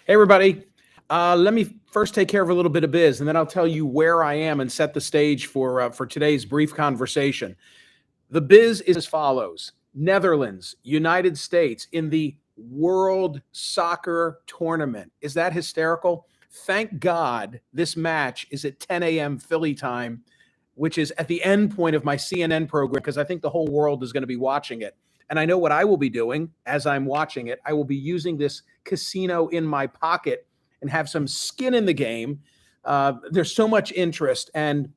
Hey, everybody. Let me first take care of a little bit of biz, and then I'll tell you where I am and set the stage for today's brief conversation. The biz is as follows: Netherlands, United States in the World Soccer Tournament. Is that hysterical? Thank God this match is at 10 a.m. Philly time, which is at the end point of my CNN program, because I think the whole world is going to be watching it. And I know what I will be doing as I'm watching it. I will be using this casino in my pocket and have some skin in the game. There's so much interest, and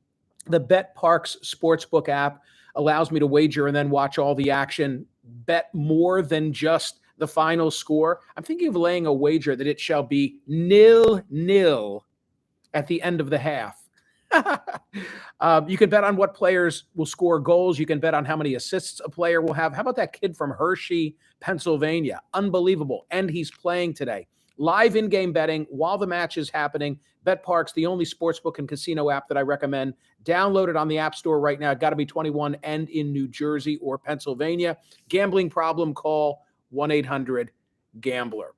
the Bet Parks Sportsbook app allows me to wager and then watch all the action, bet more than just the final score. I'm thinking of laying a wager that it shall be 0-0 at the end of the half. You can bet on what players will score goals. You can bet on how many assists a player will have. How about that kid from Hershey, Pennsylvania? Unbelievable. And he's playing today. Live in-game betting while the match is happening. BetParks, the only sportsbook and casino app that I recommend. Download it on the App Store right now. Got to be 21 and in New Jersey or Pennsylvania. Gambling problem, call 1-800-GAMBLER.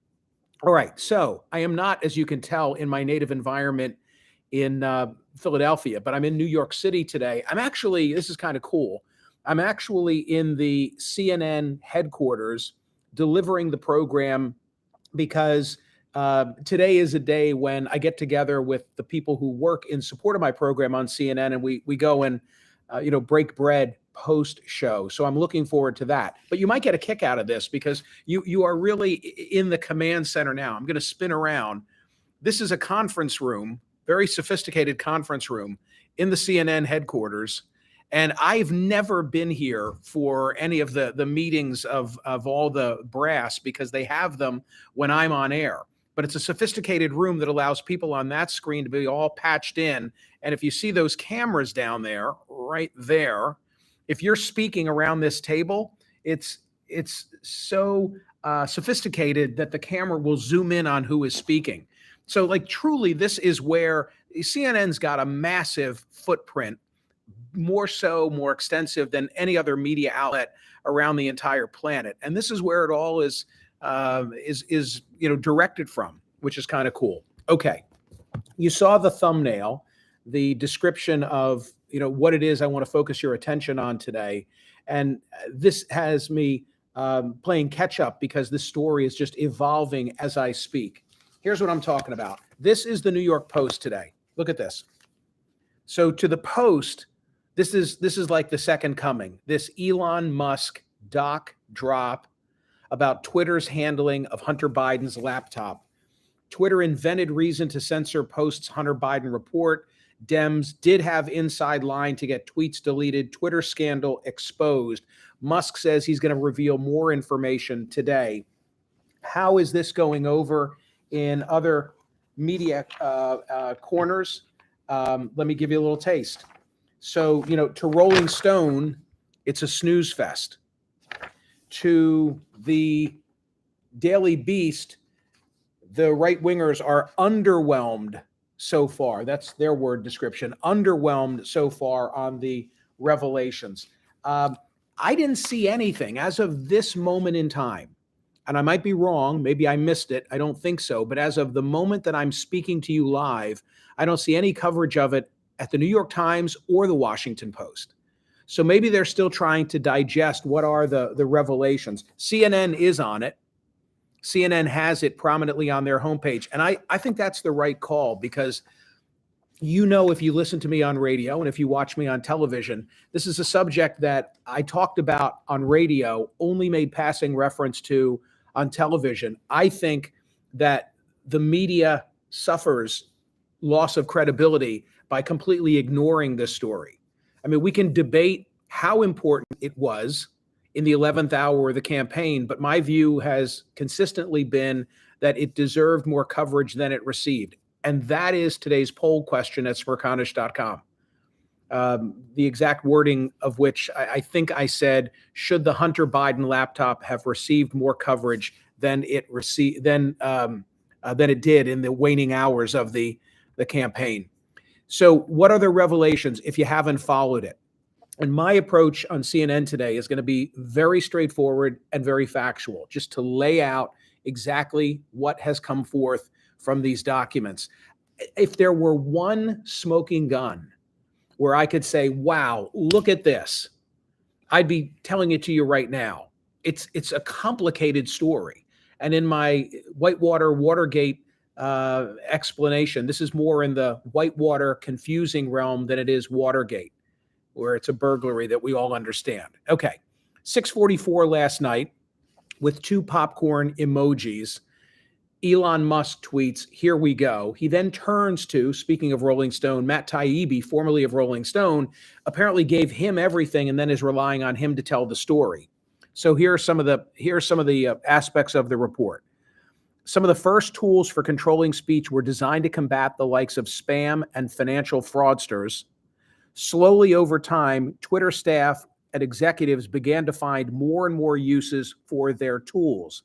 All right, so I am not, as you can tell, in my native environment in Philadelphia, but I'm in New York City today. This is kind of cool. I'm actually in the CNN headquarters delivering the program because today is a day when I get together with the people who work in support of my program on CNN, and we go and break bread post show. So I'm looking forward to that. But you might get a kick out of this because you are really in the command center now. I'm going to spin around. This is a conference room, very sophisticated conference room in the CNN headquarters. And I've never been here for any of the meetings of all the brass because they have them when I'm on air. But it's a sophisticated room that allows people on that screen to be all patched in. And if you see those cameras down there, right there, if you're speaking around this table, it's so sophisticated that the camera will zoom in on who is speaking. So truly, this is where CNN's got a massive footprint, more extensive than any other media outlet around the entire planet. And this is where it all is directed from, which is kind of cool. Okay. You saw the thumbnail, the description of, what it is I want to focus your attention on today. And this has me playing catch up because this story is just evolving as I speak. Here's what I'm talking about. This is the New York Post today. Look at this. So to the Post, this is like the second coming. This Elon Musk doc drop about Twitter's handling of Hunter Biden's laptop. Twitter invented reason to censor Post's Hunter Biden report. Dems did have inside line to get tweets deleted. Twitter scandal exposed. Musk says he's going to reveal more information today. How is this going over in other media corners? Let me give you a little taste. So, to Rolling Stone, it's a snooze fest. To the Daily Beast, the right-wingers are underwhelmed so far. That's their word description. Underwhelmed so far on the revelations. I didn't see anything as of this moment in time. And I might be wrong. Maybe I missed it. I don't think so. But as of the moment that I'm speaking to you live, I don't see any coverage of it at the New York Times or the Washington Post. So maybe they're still trying to digest what are the revelations. CNN is on it. CNN has it prominently on their homepage. And I think that's the right call because, if you listen to me on radio and if you watch me on television, this is a subject that I talked about on radio, only made passing reference to on television. I think that the media suffers loss of credibility by completely ignoring this story. I mean, we can debate how important it was in the 11th hour of the campaign, but my view has consistently been that it deserved more coverage than it received. And that is today's poll question at Smerconish.com. The exact wording of which I think I said, should the Hunter Biden laptop have received more coverage than it did in the waning hours of the campaign? So what are the revelations if you haven't followed it? And my approach on CNN today is going to be very straightforward and very factual, just to lay out exactly what has come forth from these documents. If there were one smoking gun where I could say, wow, look at this, I'd be telling it to you right now. It's a complicated story. And in my Watergate explanation, this is more in the Whitewater confusing realm than it is Watergate, where it's a burglary that we all understand. Okay, 6:44 last night with 2 popcorn emojis. Elon Musk tweets, "Here we go." He then turns to, speaking of Rolling Stone, Matt Taibbi, formerly of Rolling Stone, apparently gave him everything and then is relying on him to tell the story. So here are some of the aspects of the report. Some of the first tools for controlling speech were designed to combat the likes of spam and financial fraudsters. Slowly over time, Twitter staff and executives began to find more and more uses for their tools.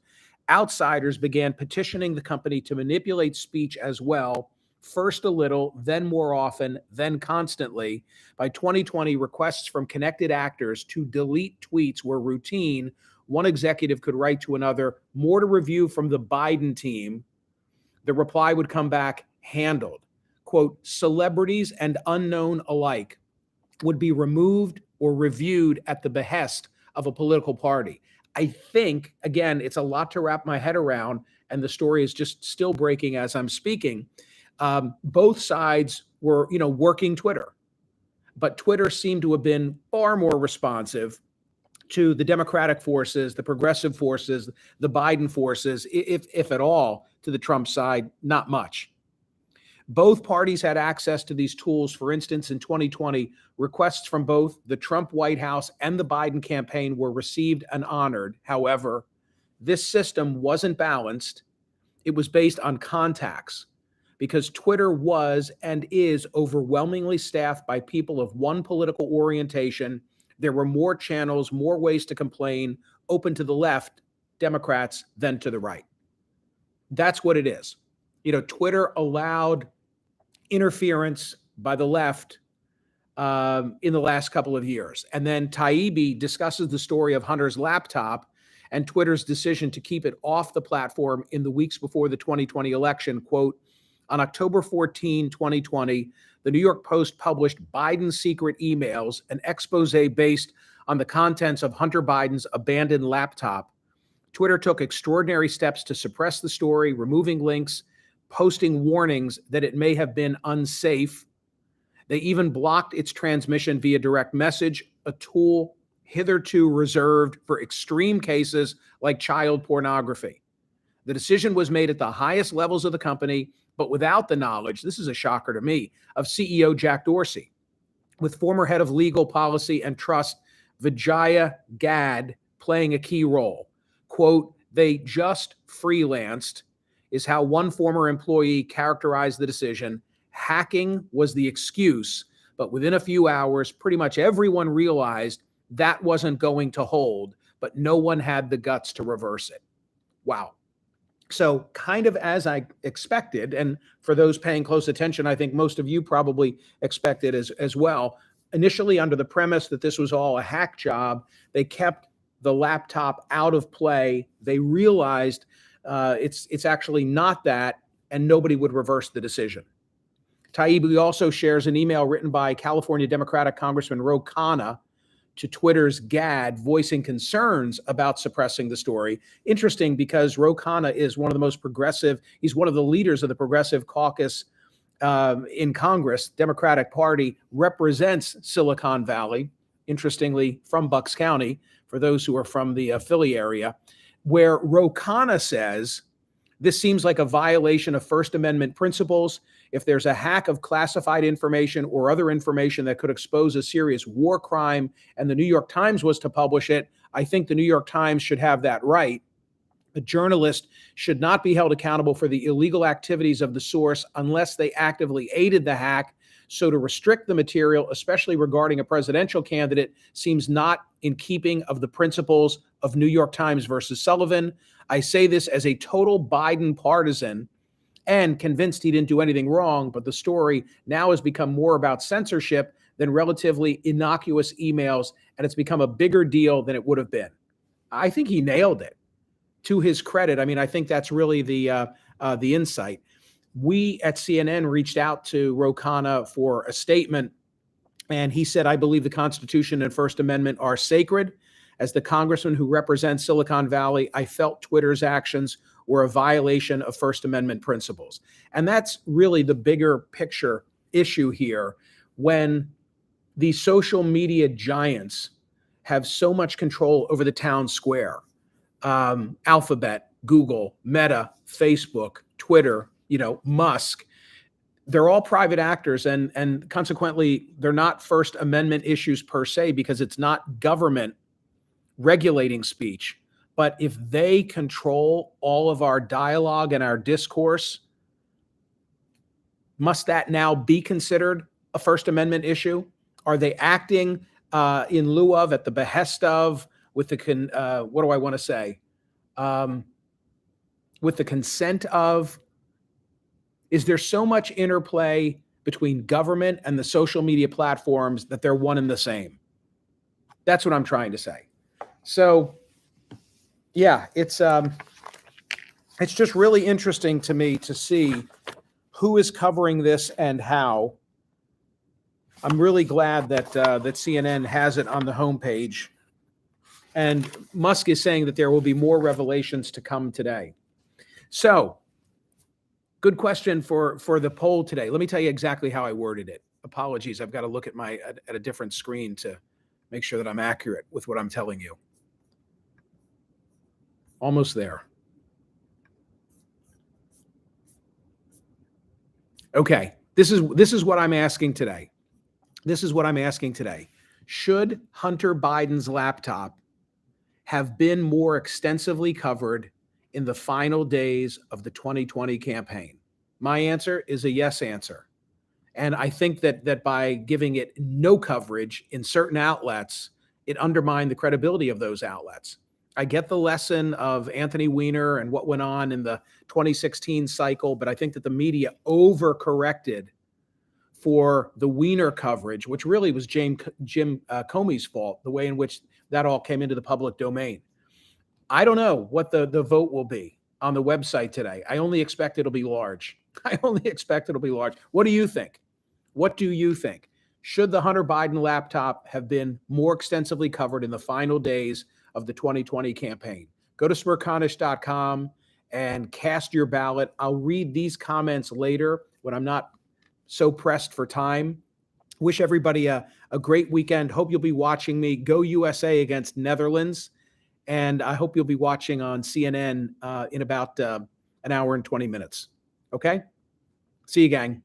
Outsiders began petitioning the company to manipulate speech as well, first a little, then more often, then constantly. By 2020, requests from connected actors to delete tweets were routine. One executive could write to another, "More to review from the Biden team." The reply would come back, "Handled." Quote, "Celebrities and unknown alike would be removed or reviewed at the behest of a political party." I think, again, it's a lot to wrap my head around, and the story is just still breaking as I'm speaking. Both sides were, working Twitter, but Twitter seemed to have been far more responsive to the Democratic forces, the progressive forces, the Biden forces, if at all, to the Trump side, not much. Both parties had access to these tools. For instance, in 2020, requests from both the Trump White House and the Biden campaign were received and honored. However, this system wasn't balanced. It was based on contacts because Twitter was and is overwhelmingly staffed by people of one political orientation. There were more channels, more ways to complain, open to the left, Democrats, than to the right. That's what it is. Twitter allowed interference by the left in the last couple of years. And then Taibbi discusses the story of Hunter's laptop and Twitter's decision to keep it off the platform in the weeks before the 2020 election. Quote, "On October 14, 2020, the New York Post published Biden's secret emails, an expose based on the contents of Hunter Biden's abandoned laptop. Twitter took extraordinary steps to suppress the story, removing links, posting warnings that it may have been unsafe. They even blocked its transmission via direct message, a tool hitherto reserved for extreme cases like child pornography. The decision was made at the highest levels of the company, but without the knowledge," this is a shocker to me, "of CEO Jack Dorsey, with former head of legal policy and trust Vijaya Gad playing a key role. Quote, "They just freelanced," is how one former employee characterized the decision. "Hacking was the excuse, but within a few hours, pretty much everyone realized that wasn't going to hold, but no one had the guts to reverse it." Wow. So kind of as I expected, and for those paying close attention, I think most of you probably expected as well. Initially, under the premise that this was all a hack job, they kept the laptop out of play. They realized it's actually not that, and nobody would reverse the decision. Taibbi also shares an email written by California Democratic Congressman Ro Khanna to Twitter's GAD, voicing concerns about suppressing the story. Interesting, because Ro Khanna is one of the most progressive. He's one of the leaders of the Progressive Caucus in Congress. Democratic Party, represents Silicon Valley, interestingly, from Bucks County, for those who are from the Philly area, where Ro Khanna says, "This seems like a violation of First Amendment principles. If there's a hack of classified information or other information that could expose a serious war crime, and the New York Times was to publish it, I think the New York Times should have that right. A journalist should not be held accountable for the illegal activities of the source unless they actively aided the hack. So to restrict the material, especially regarding a presidential candidate, seems not in keeping of the principles of New York Times versus Sullivan. I say this as a total Biden partisan and convinced he didn't do anything wrong, but the story now has become more about censorship than relatively innocuous emails, and it's become a bigger deal than it would have been." I think he nailed it, to his credit. I mean, I think that's really the insight. We at CNN reached out to Ro Khanna for a statement, and he said, I believe the Constitution and First Amendment are sacred. As the congressman who represents Silicon Valley, I felt Twitter's actions were a violation of First Amendment principles. And that's really the bigger picture issue here, when these social media giants have so much control over the town square. Alphabet, Google, Meta, Facebook, Twitter, MUSK. They're all private actors, and consequently, they're not First Amendment issues per se, because it's not government regulating speech. But if they control all of our dialogue and our discourse, must that now be considered a First Amendment issue? Are they acting in lieu of, at the behest of, with the what do I want to say? With the consent of? Is there so much interplay between government and the social media platforms that they're one and the same? That's what I'm trying to say. So, yeah, it's just really interesting to me to see who is covering this and how. I'm really glad that that CNN has it on the homepage. And Musk is saying that there will be more revelations to come today. So, good question for the poll today. Let me tell you exactly how I worded it. Apologies, I've got to look at at a different screen to make sure that I'm accurate with what I'm telling you. Almost there. Okay, this is what I'm asking today. This is what I'm asking today. Should Hunter Biden's laptop have been more extensively covered in the final days of the 2020 campaign? My answer is a yes answer. And I think that by giving it no coverage in certain outlets, it undermined the credibility of those outlets. I get the lesson of Anthony Weiner and what went on in the 2016 cycle, but I think that the media overcorrected for the Weiner coverage, which really was Jim Comey's fault, the way in which that all came into the public domain. I don't know what the vote will be on the website today. I only expect it'll be large. I only expect it'll be large. What do you think? What do you think? Should the Hunter Biden laptop have been more extensively covered in the final days of the 2020 campaign? Go to Smerconish.com and cast your ballot. I'll read these comments later when I'm not so pressed for time. Wish everybody a great weekend. Hope you'll be watching me. Go USA against Netherlands. And I hope you'll be watching on CNN in about an hour and 20 minutes. Okay? See you, gang.